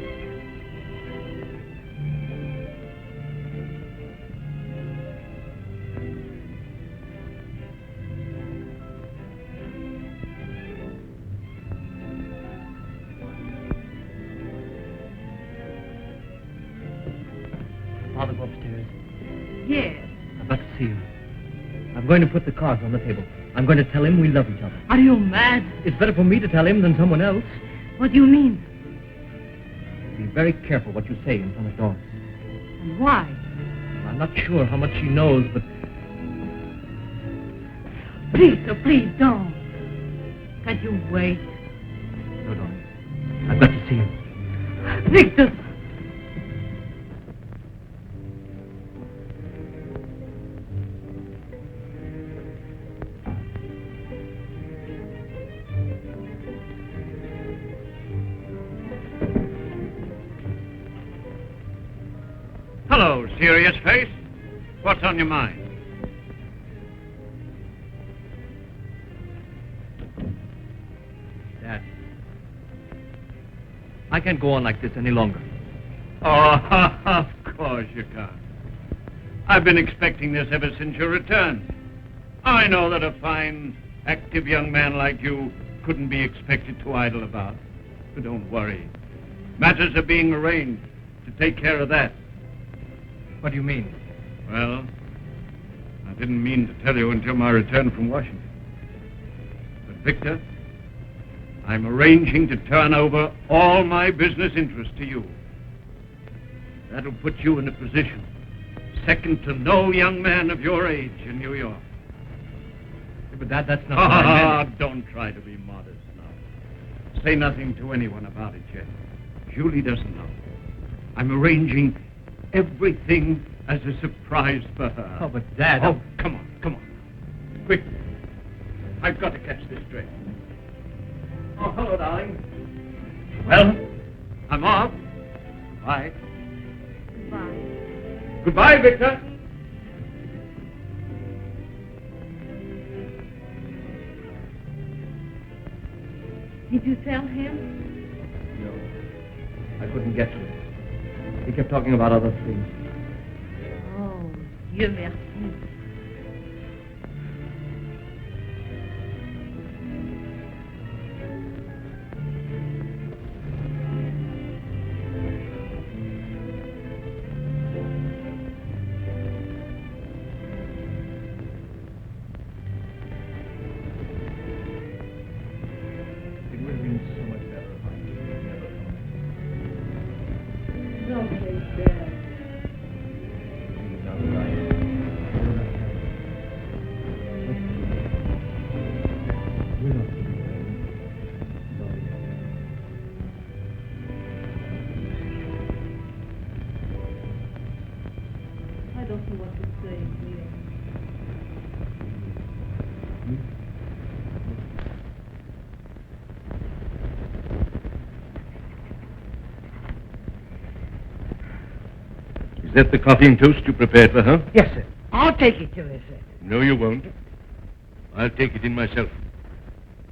Father, go upstairs. Yes. I've got to see you. I'm going to put the cards on the table. I'm going to tell him we love each other. Are you mad? It's better for me to tell him than someone else. What do you mean? Be very careful what you say in front of Doris. And why? I'm not sure how much she knows, but Please don't. Can't you wait? no, darling. I've got to see you. Victor! Hello, serious face. What's on your mind? Dad, I can't go on like this any longer. Oh, of course you can't. I've been expecting this ever since your return. I know that a fine, active young man like you couldn't be expected to idle about. But don't worry. Matters are being arranged to take care of that. What do you mean? Well, I didn't mean to tell you until my return from Washington. But, Victor, I'm arranging to turn over all my business interests to you. That'll put you in a position second to no young man of your age in New York. But Dad, that's not what I meant. Don't try to be modest now. Say nothing to anyone about it yet. Julie doesn't know. I'm arranging everything as a surprise for her. Oh, but Dad... Oh, come on. Quick. I've got to catch this train. Oh, hello, darling. Well, I'm off. Bye. Bye. Goodbye, Victor. Did you tell him? No. I couldn't get to him. He kept talking about other things. Oh, Dieu merci. It would have been so much better if I had never come. Don't say that. Now that I we're not I don't know what to say, dear. Is that the coffee and toast you prepared for her? Yes, sir. I'll take it to her, sir. No, you won't. I'll take it in myself.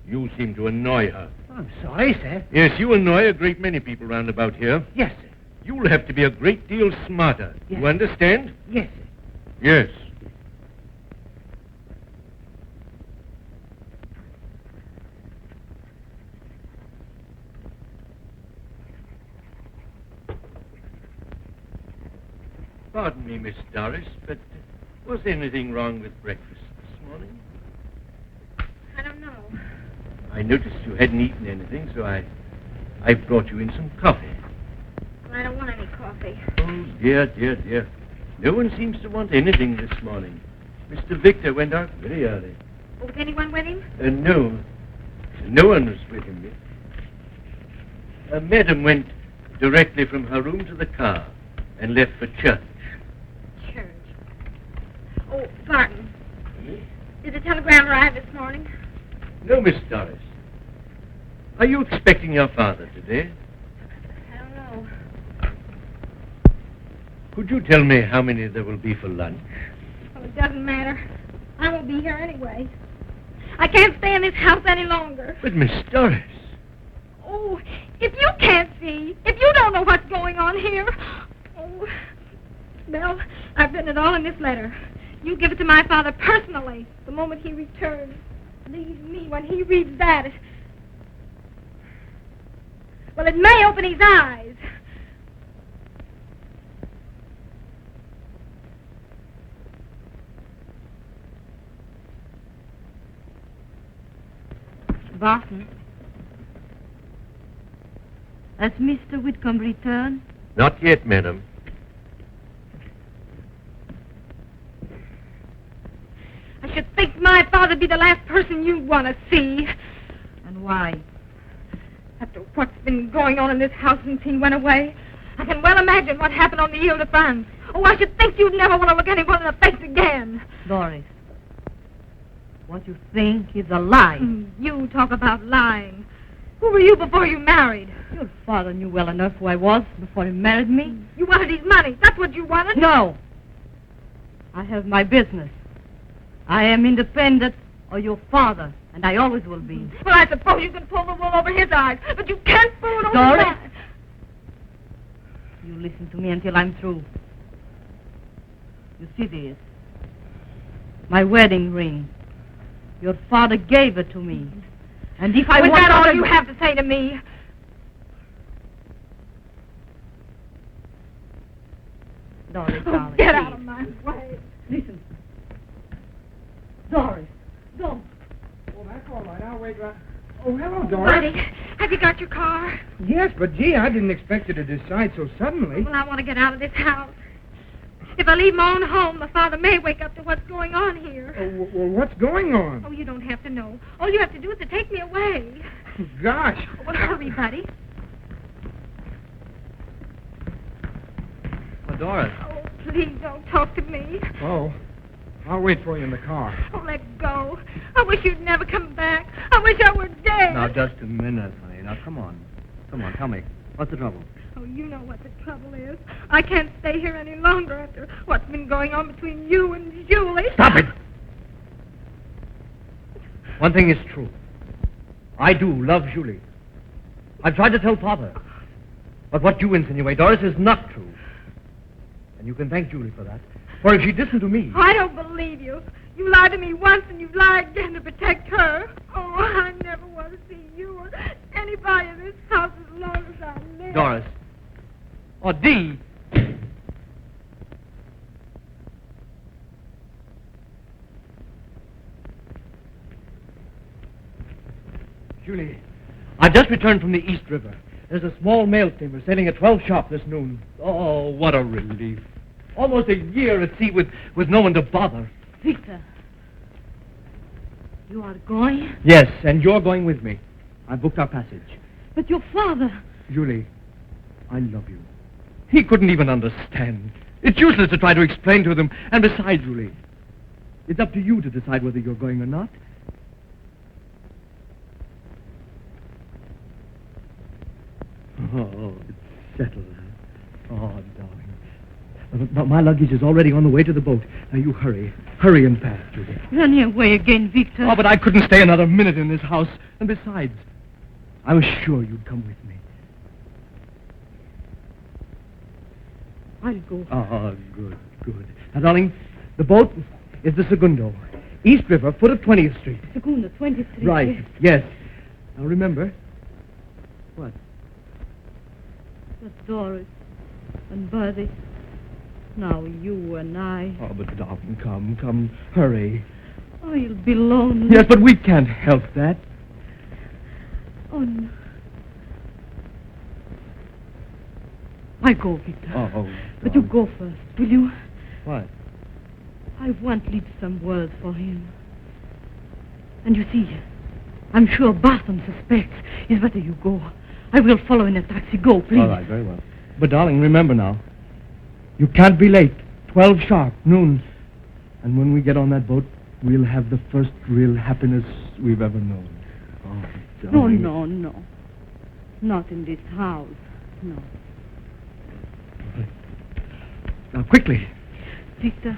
You seem to annoy her. I'm sorry, sir. Yes, you annoy a great many people round about here. Yes, sir. You'll have to be a great deal smarter. Yes. You understand? Yes, sir. Yes. Pardon me, Miss Doris, but was anything wrong with breakfast this morning? I don't know. I noticed you hadn't eaten anything, so I brought you in some coffee. I don't want any coffee. Oh, dear, dear, dear. No one seems to want anything this morning. Mr. Victor went out very early. Was anyone with him? No. No one was with him. Madam went directly from her room to the car and left for church. Church. Oh, Barton. Did the telegram arrive this morning? No, Miss Doris. Are you expecting your father today? I don't know. Could you tell me how many there will be for lunch? Well, it doesn't matter. I won't be here anyway. I can't stay in this house any longer. But, Miss Doris. Oh, if you can't see, if you don't know what's going on here. Oh, well, I've written it all in this letter. You give it to my father personally the moment he returns. Leave me when he reads that. Well, it may open his eyes. Barton, has Mr. Whitcomb returned? Not yet, madam. I should think my father'd be the last person you'd want to see. And why? After what's been going on in this house since he went away, I can well imagine what happened on the Ile de France. Oh, I should think you'd never want to look anyone in the face again. Doris, what you think is a lie. You talk about lying. Who were you before you married? Your father knew well enough who I was before he married me. You wanted his money. That's what you wanted? No. I have my business. I am independent of your father, and I always will be. Well, I suppose you can pull the wool over his eyes, but you can't pull it over Doris? mine. You listen to me until I'm through. You see this? My wedding ring. Your father gave it to me. And if I Was want that all to... you have to say to me? Doris, Oh, darling, get please. out of my way. Listen. Doris, don't. Oh, that's all right. I'll wait right... Oh, hello, Buddy, Doris. have you got your car? Yes, but gee, I didn't expect you to decide so suddenly. Well, I want to get out of this house. If I leave my own home, the father may wake up to what's going on here. Oh, well, what's going on? Oh, you don't have to know. All you have to do is to take me away. Gosh. Oh, well, hurry, buddy. Well, Doris. Oh, please don't talk to me. Oh, I'll wait for you in the car. Oh, let go. I wish you'd never come back. I wish I were dead. Now, just a minute, honey. Now, come on. Come on, tell me. What's the trouble? Oh, you know what the trouble is. I can't stay here any longer after what's been going on between you and Julie. Stop it! One thing is true. I do love Julie. I've tried to tell Father. But what you insinuate, Doris, is not true. And you can thank Julie for that. For if she'd listened to me... I don't believe you. You lied to me once and you lied again to protect her. Oh, I never want to see you or anybody in this house as long as I live. Doris. Or Dee. Julie, I've just returned from the East River. There's a small mail steamer sailing at 12 sharp this noon. Oh, what a relief. Almost a year at sea with no one to bother. Victor, you are going? Yes, and you're going with me. I booked our passage. But your father... Julie, I love you. He couldn't even understand. It's useless to try to explain to them. And besides, Julie, it's up to you to decide whether you're going or not. Oh, it's settled. Oh, darling. But my luggage is already on the way to the boat. Now, you hurry. Hurry and fast, Julie. Running away again, Victor. Oh, but I couldn't stay another minute in this house. And besides, I was sure you'd come with me. I'll go. Oh, good, good. Now, darling, the boat is the Segundo. East River, foot of 20th Street. Segundo, 20th Street. Right, yes. Now, remember... What? But Doris and Bertie. Now you and I. Oh, but darling, come, hurry. I'll be lonely. Yes, but we can't help that. Oh, no. I go, Victor. Oh, but you go first, will you? What? I want leave some word for him. And you see, I'm sure Barton suspects. It's better you go. I will follow in a taxi. Go, please. All right, very well. But, darling, remember now, you can't be late. 12 sharp, noon. And when we get on that boat, we'll have the first real happiness we've ever known. Oh, darling. No. Not in this house. No. Now, quickly. Victor.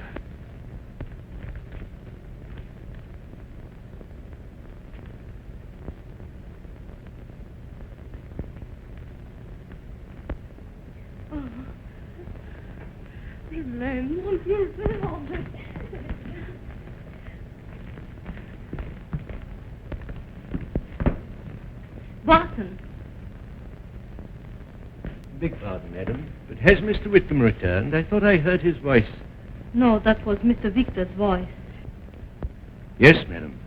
Barton. Beg pardon, madam, but has Mr. Whitcomb returned? I thought I heard his voice. No, that was Mr. Victor's voice. Yes, madam.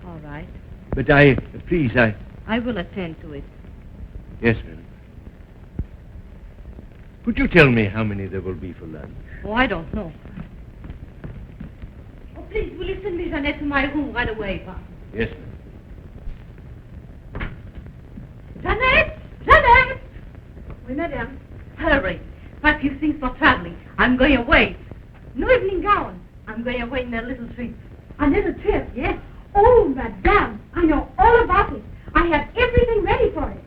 All right. But please, I will attend to it. Yes, madam. Could you tell me how many there will be for lunch? Oh, I don't know. Oh, please, will you send me Jeanette to my room right away, Barton? Yes, madam. Jeanette! Oui, madame. Hurry. Pack your things for traveling. I'm going away. No evening gown. I'm going away in a little trip. A little trip? Yes. Oh, madame, I know all about it. I have everything ready for it.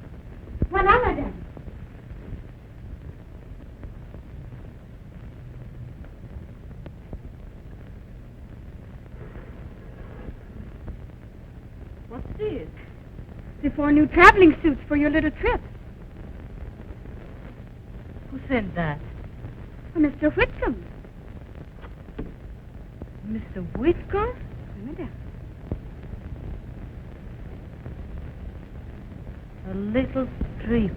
Voilà, madame. What's this? The 4 new traveling suits for your little trip. Who sent that? Mr. Whitcomb. Mr. Whitcomb? Oui, madame. A little trip.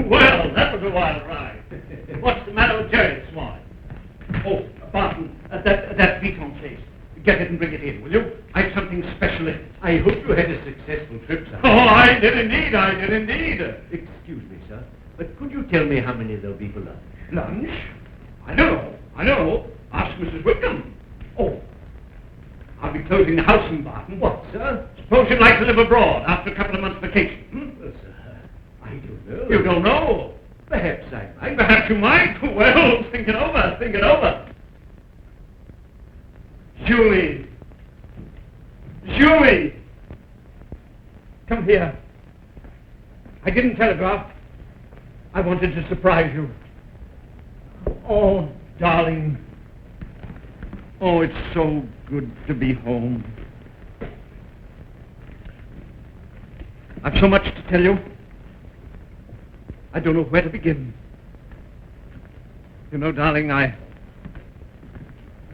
Well, that was a wild ride. What's the matter with Jerry this morning? Oh, Barton, that beacon face. Get it and bring it in, will you? I've something special in it. I hope you had a successful trip, sir. Oh, I did indeed. Excuse me, sir, but could you tell me how many there'll be for lunch? Lunch? I know. Ask Mrs. Whitcomb. Oh, I'll be closing the house in Barton. What, sir? Suppose you'd like to live abroad after a couple of months' vacation. Well, sir, I don't know. You don't know? Perhaps I might. Perhaps you might. Well, think it over. Julie! Come here. I didn't telegraph. I wanted to surprise you. Oh, darling. Oh, it's so good to be home. I've so much to tell you. I don't know where to begin. You know, darling, I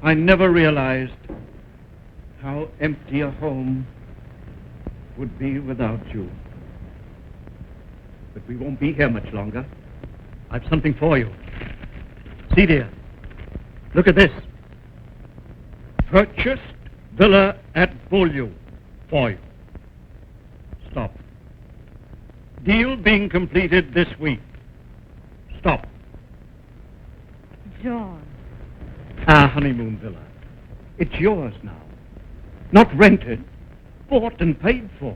never realized how empty a home would be without you. But we won't be here much longer. I've something for you. See, dear. Look at this. Purchased villa at Beaulieu for you. Stop. Deal being completed this week. Stop. John. Our honeymoon villa. It's yours now. Not rented. Bought and paid for.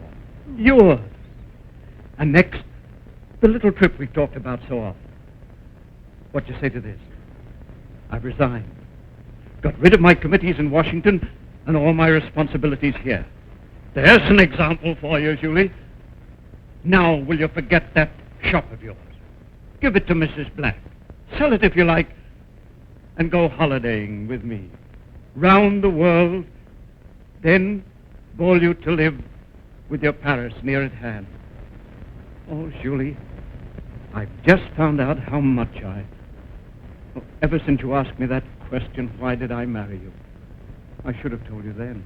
Yours. And next, the little trip we've talked about so often. What do you say to this? I've resigned. Got rid of my committees in Washington and all my responsibilities here. There's an example for you, Julie. Now, will you forget that shop of yours? Give it to Mrs. Black. Sell it if you like. And go holidaying with me. Round the world. Then, Beaulieu to live with your Paris near at hand. Oh, Julie, I've just found out how much ever since you asked me that question, why did I marry you? I should have told you then.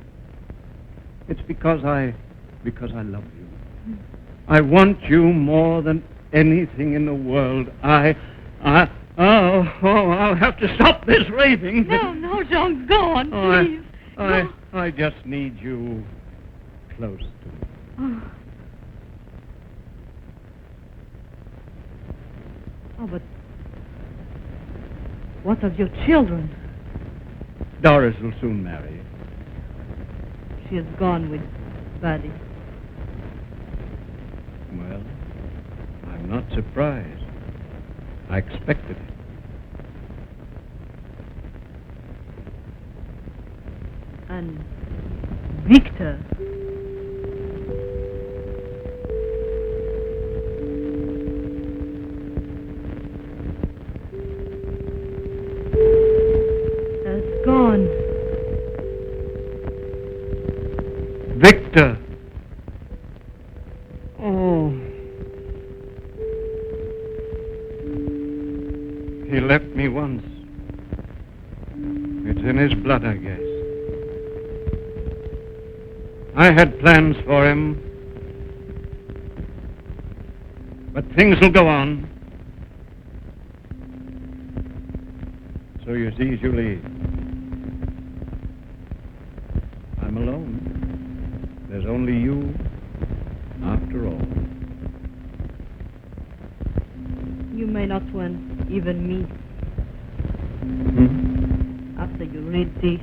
It's because I love you. I want you more than anything in the world. I'll have to stop this raving. No, John, go on, please. I just need you close to me. Oh, but what of your children? Doris will soon marry. She has gone with Buddy. Well, I'm not surprised. I expected it. And Victor. Has gone. Victor! Oh. He left me once. It's in his blood, I guess. I had plans for him. But things will go on. So you see, Julie, I'm alone. There's only you, after all. You may not want even me. After you read this.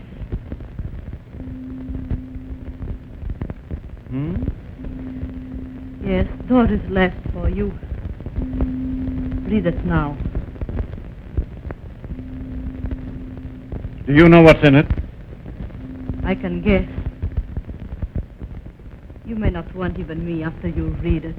Yes, Doris left for you. Read it now. Do you know what's in it? I can guess. You may not want even me after you read it.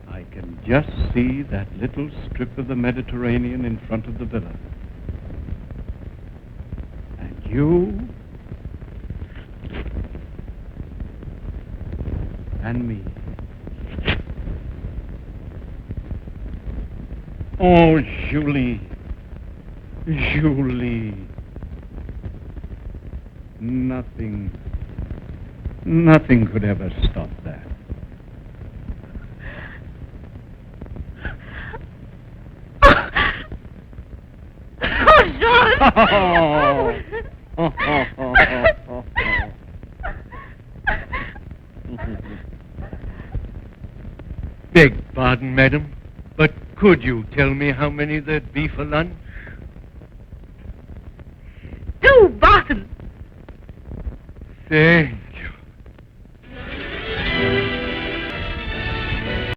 I can just see that little strip of the Mediterranean in front of the villa. And you and me. Oh, Julie. Julie. Nothing could ever stop that. Beg pardon, madam, but could you tell me how many there'd be for lunch? 2 bottles. Thank